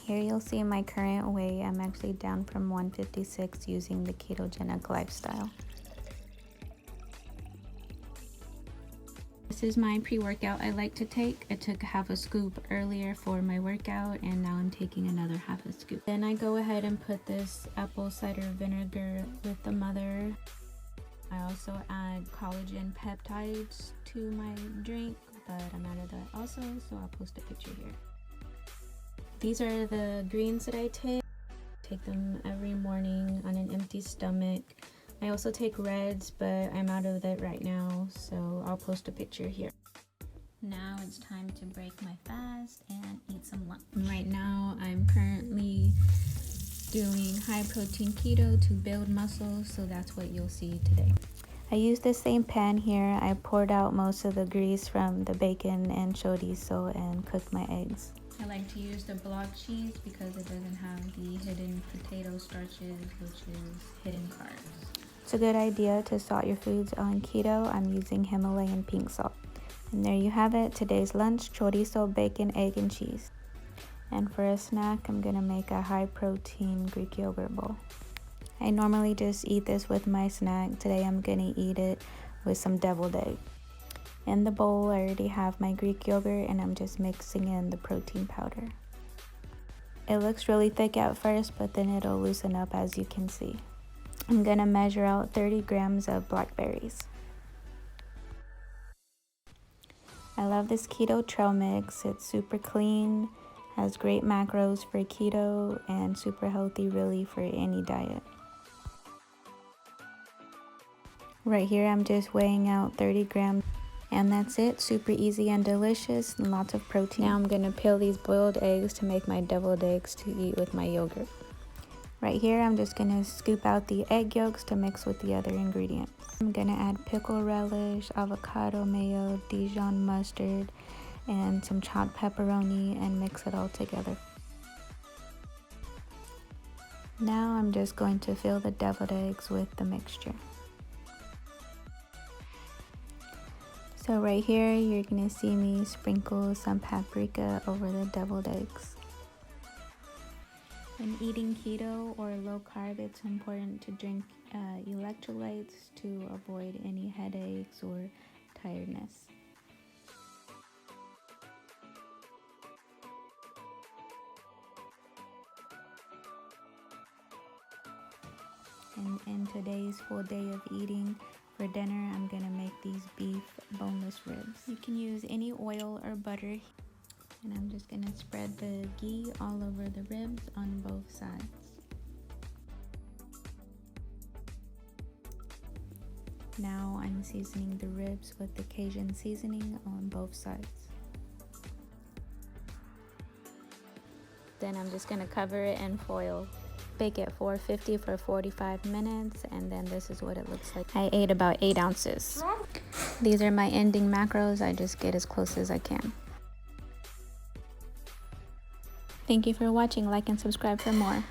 Here you'll see my current weight. I'm actually down from 156 using the ketogenic lifestyle. This is my pre-workout I like to take. I took half a scoop earlier for my workout, and now I'm taking another half a scoop. Then I go ahead and put this apple cider vinegar with the mother. I also add collagen peptides to my drink, but I'm out of that also, so I'll post a picture here. These are the greens that I take. Take them every morning on an empty stomach. I also take reds, but I'm out of that right now, so I'll post a picture here. Now it's time to break my fast and eat some lunch. Right now I'm currently doing high protein keto to build muscle, so that's what you'll see today. I used the same pan here. I poured out most of the grease from the bacon and chorizo and cooked my eggs. I like to use the block cheese because it doesn't have the hidden potato starches, which is hidden carbs. It's a good idea to salt your foods on keto. I'm using Himalayan pink salt. And there you have it, today's lunch: chorizo, bacon, egg, and cheese. And for a snack, I'm gonna make a high protein Greek yogurt bowl. I normally just eat this with my snack. Today I'm gonna eat it with some deviled egg. In the bowl, I already have my Greek yogurt and I'm just mixing in the protein powder. It looks really thick at first, but then it'll loosen up, as you can see. I'm gonna measure out 30 grams of blackberries. I love this keto trail mix. It's super clean, has great macros for keto, and super healthy really for any diet. Right here I'm just weighing out 30 grams. And that's it. Super easy and delicious, and lots of protein. Now I'm gonna peel these boiled eggs to make my deviled eggs to eat with my yogurt. Right here I'm just gonna scoop out the egg yolks to mix with the other ingredients. I'm gonna add pickle relish, avocado mayo, Dijon mustard, and some chopped pepperoni and mix it all together. Now I'm just going to fill the deviled eggs with the mixture. So right here, you're gonna see me sprinkle some paprika over the deviled eggs. When eating keto or low carb, it's important to drink electrolytes to avoid any headaches or tiredness. And in today's full day of eating, for dinner, I'm gonna make these beef boneless ribs. You can use any oil or butter. And I'm just gonna spread the ghee all over the ribs on both sides. Now I'm seasoning the ribs with the Cajun seasoning on both sides. Then I'm just gonna cover it in foil. Bake at 450 for 45 minutes, and then this is what it looks like. I ate about 8 ounces. These are my ending macros. I just get as close as I can. Thank you for watching. Like and subscribe for more.